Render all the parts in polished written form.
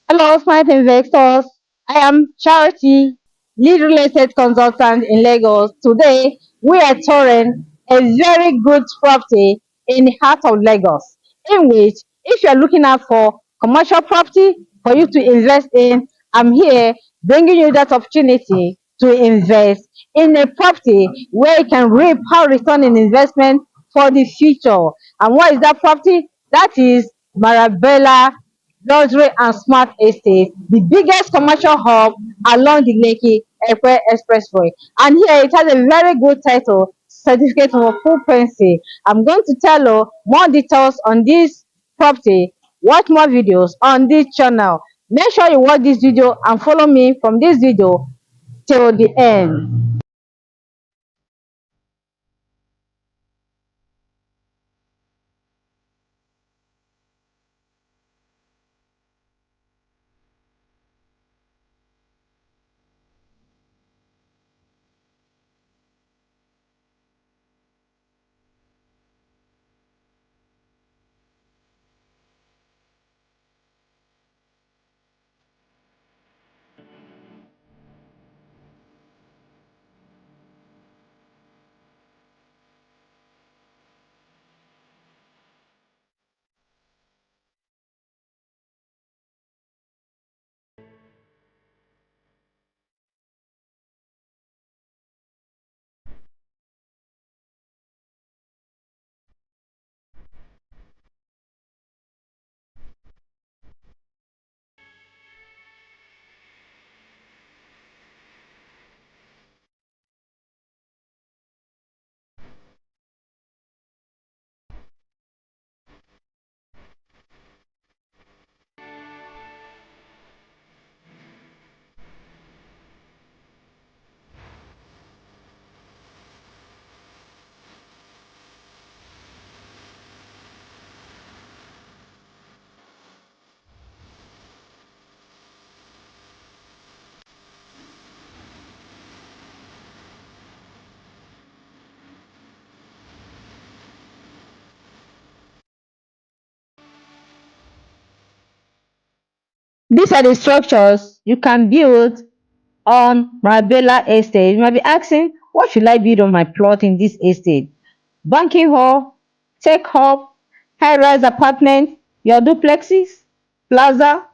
Hello, smart investors. I am Charity, lead real estate consultant in Lagos. Today, we are touring a very good property in the heart of Lagos, in which, if you are looking out for commercial property for you to invest in, I'm here bringing you that opportunity to invest in a property where you can reap high return in investment for the future. And what is that property? That is Marbella luxury and smart estate, the biggest commercial hub along the Lekki-Epe Expressway. And here it has a very good title, Certificate of Occupancy. I'm going to tell you more details on this property. Watch more videos on this channel. Make sure you watch this video and follow me from this video till the end. These are the structures you can build on Marbella Estate. You might be asking, what should I build on my plot in this estate? Banking hall, tech hub, high-rise apartment, your duplexes, plaza,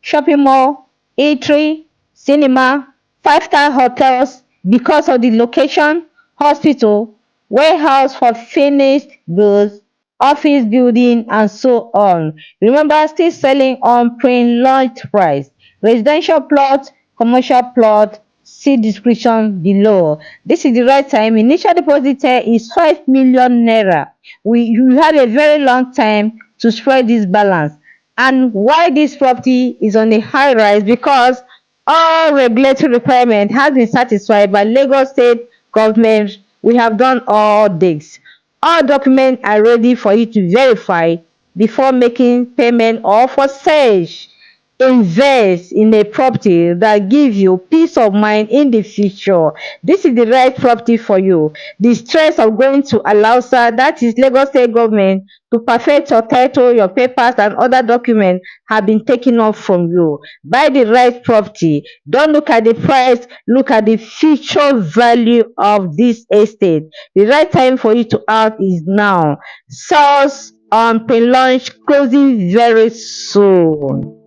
shopping mall, eatery, cinema, five-star hotels because of the location, hospital, warehouse for finished goods, office building, and so on. Remember, still selling on pre-launch price. Residential plot, commercial plot, see description below. This is the right time. Initial deposit here is 5 million naira. You have a very long time to spread this balance. And why this property is on the high rise? Because all regulatory requirement has been satisfied by Lagos State government. We have done all this. All documents are ready for you to verify before making payment or for search. Invest in a property that gives you peace of mind in the future. This is the right property for you. The stress of going to Alausa, that is Lagos State government, to perfect your title, your papers, and other documents have been taken off from you. Buy the right property. Don't look at the price, look at the future value of this estate. The right time for you to act is now. Sales on pre-launch closing very soon.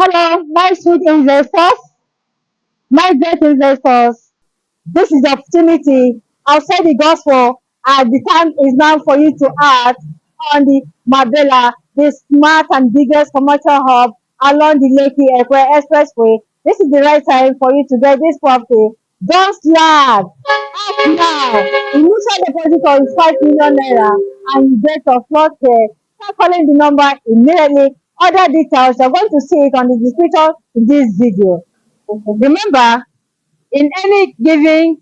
Hello, my sweet investors, my great investors. This is the opportunity. I'll say the gospel. The time is now for you to act on the Marbella, the smart and biggest commercial hub along the Lekki-Epe Expressway. This is the right time for you to get this property. Don't slag. Act now. Initial deposit of 5 million naira and you get your plot here. Start calling the number immediately. Other details, you're going to see it on the description in this video. Remember, in any given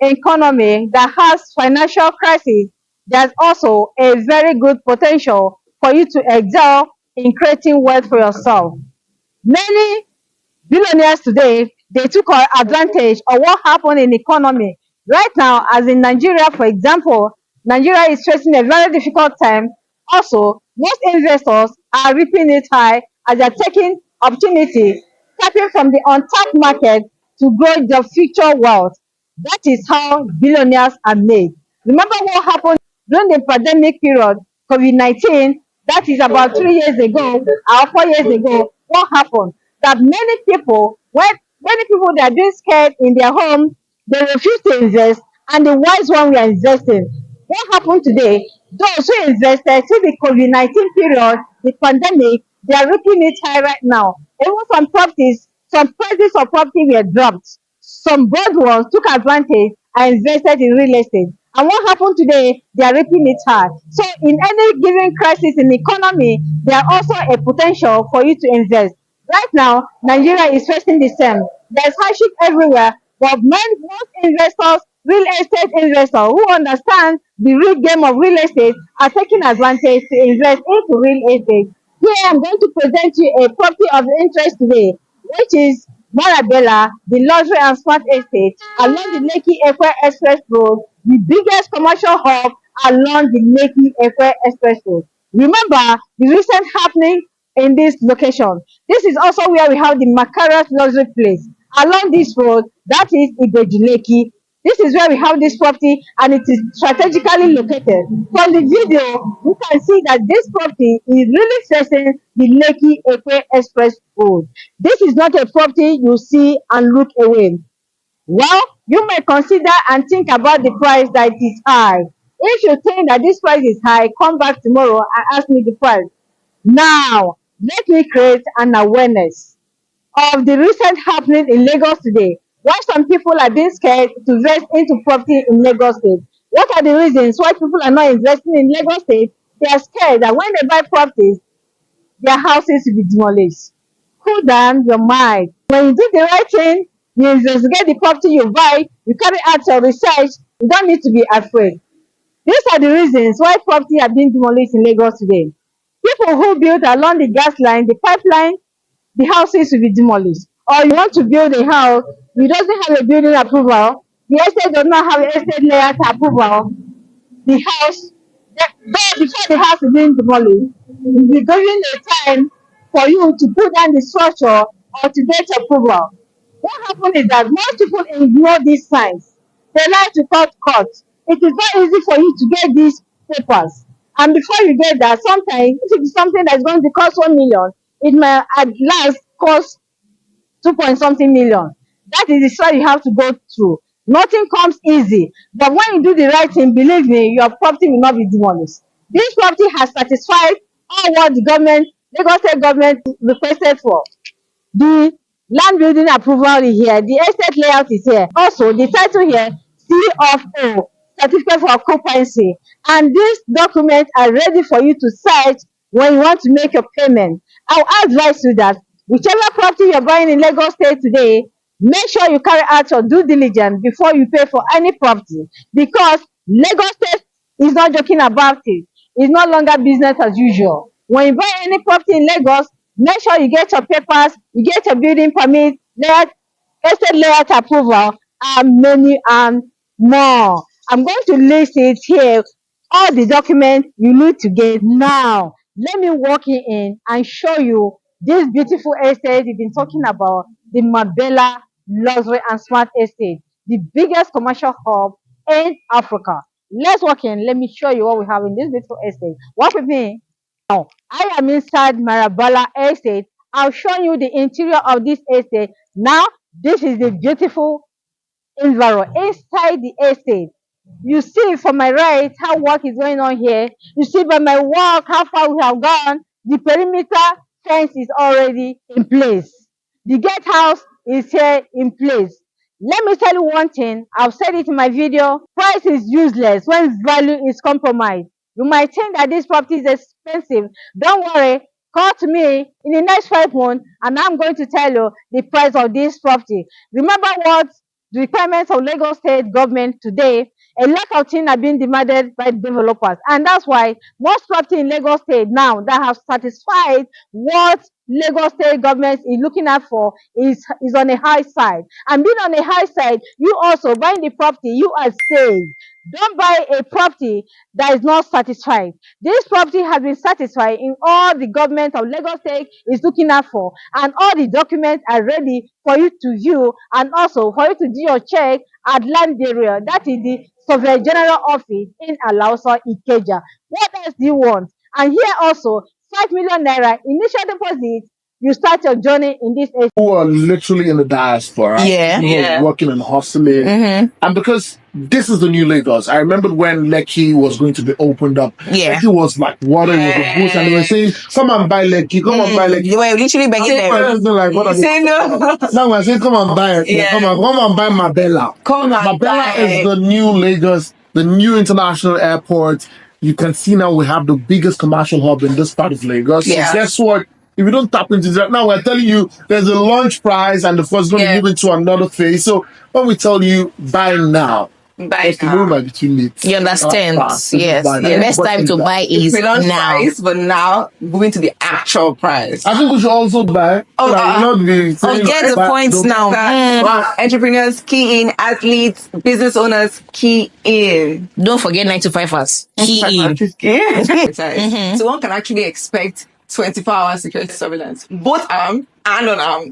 economy that has financial crisis, there's also a very good potential for you to excel in creating wealth for yourself. Many billionaires today, they took advantage of what happened in the economy. Right now, as in Nigeria, for example, Nigeria is facing a very difficult time. Also, most investors are reaping it high as they're taking opportunity, tapping from the untapped market to grow their future wealth. That is how billionaires are made. Remember what happened during the pandemic period, COVID-19, that is about 3 years ago or 4 years ago. What happened? That many people that are doing scared in their home, they refuse to invest, and the wise one were investing. What happened today? Those who invested through the COVID-19 period, the pandemic, they are reaping it high right now. Even some properties, some prices of property were dropped. Some bold ones took advantage and invested in real estate. And what happened today? They are reaping it hard. So in any given crisis in the economy, there are also a potential for you to invest. Right now, Nigeria is facing the same. There's hardship everywhere, but most investors, real estate investors who understand the real game of real estate are taking advantage to invest into real estate. Here I'm going to present you a property of interest today, which is Marbella, the luxury and smart estate along the Lekki-Epe Express Road, the biggest commercial hub along the Lekki-Epe Express Road. Remember the recent happening in this location. This is also where we have the Cocharis luxury place. Along this road, that is Ibeju-Lekki. This is where we have this property and it is strategically located. From the video, you can see that this property is really facing the Lekki-Epe Express Road. This is not a property you see and look away. Well, you may consider and think about the price that it is high. If you think that this price is high, come back tomorrow and ask me the price. Now, let me create an awareness of the recent happening in Lagos today. Why some people are being scared to invest into property in Lagos State? What are the reasons why people are not investing in Lagos State? They are scared that when they buy properties, their houses will be demolished. Cool down your mind. When you do the right thing, you investigate the property you buy, you carry out your research, you don't need to be afraid. These are the reasons why property are being demolished in Lagos today. People who build along the gas line, the pipeline, the houses will be demolished. Or you want to build a house, you doesn't have a building approval, the estate does not have an estate layout approval, the house, before the house is being demolished, you'll be given a time for you to put down the structure or to get approval. What happens is that most people ignore these signs. They like to cut costs. It is very easy for you to get these papers. And before you get that, sometimes if it is something that's going to cost 1 million, it may at last cost 2 point something million. That is the story you have to go through. Nothing comes easy. But when you do the right thing, believe me, your property will not be demolished. This property has satisfied all what the government, Lagos State government requested for. The land building approval is here, the estate layout is here. Also, the title here, CFO, certificate for occupancy. And these documents are ready for you to search when you want to make your payment. I'll advise you that whichever property you're buying in Lagos State today, make sure you carry out your due diligence before you pay for any property, because Lagos State is not joking about it. It's no longer business as usual. When you buy any property in Lagos, make sure you get your papers, you get your building permit, estate layout approval, and many and more. I'm going to list it here, all the documents you need to get. Now, let me walk you in and show you this beautiful estate we've been talking about, the Marbella Luxury and Smart Estate, the biggest commercial hub in Africa. Let's walk in. Let me show you what we have in this beautiful estate. Walk with me. Now, I am inside Marbella Estate I'll show you the interior of this estate. Now, this is the beautiful environment inside the estate. You see from my right how work is going on here. You see by my walk how far we have gone. The perimeter fence is already in place. The gatehouse is here in place. Let me tell you one thing. I've said it in my video. Price is useless when value is compromised. You might think that this property is expensive. Don't worry. Call to me in the next 5 months and I'm going to tell you the price of this property. Remember what the requirements of Lagos State government today, a lot of things are being demanded by developers. And that's why most property in Lagos State now that have satisfied what Lagos State government is looking at for is on a high side. And being on a high side, you also buying the property, you are saved. Don't buy a property that is not satisfied. This property has been satisfied in all the government of Lagos State is looking out for, and all the documents are ready for you to view, and also for you to do your check at land area. That is the Surveyor General Office in Alausa, Ikeja. What else do you want? And here also, 5 million naira initial deposit. You start your journey in this area. Who are literally in the diaspora, who are working and hustling, and because this is the new Lagos. I remember when Lekki was going to be opened up. Lekki was like water in the booth, and they were saying, "Come and buy Lekki, come and buy Lekki." You were literally begging them. Like, what Say no. Now we're saying, "Come and buy it, come and buy Marbella." Marbella is the new Lagos, the new international airport. You can see now we have the biggest commercial hub in this part of Lagos. So guess what? If you don't tap into that, now we're telling you there's a launch price and the first going to move into another phase. So when we tell you buy now, it's the movement between it. You understand? Yes. The best time to buy is now. Price, but now moving to the actual price. I think we should also buy. Get the points now. Entrepreneurs key in, athletes, business owners key in. Don't forget 9to5ers. Key in. So one can actually expect 24-hour security surveillance, both armed and unarmed.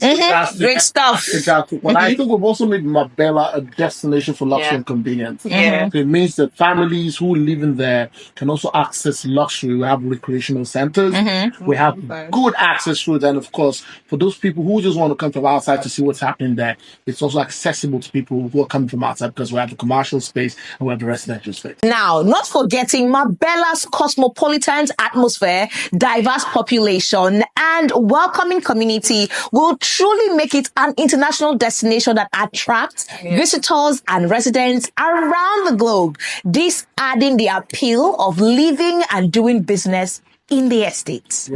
Great stuff. Exactly. But I think we've also made Marbella a destination for luxury and convenience. So it means that families who live in there can also access luxury. We have recreational centers. We have good access to it. And of course, for those people who just want to come from outside to see what's happening there, it's also accessible to people who are coming from outside because we have the commercial space and we have the residential space. Now, not forgetting Marbella's cosmopolitan atmosphere, diverse population, and welcoming community will truly make it an international destination that attracts visitors and residents around the globe. This adding the appeal of living and doing business in the estates.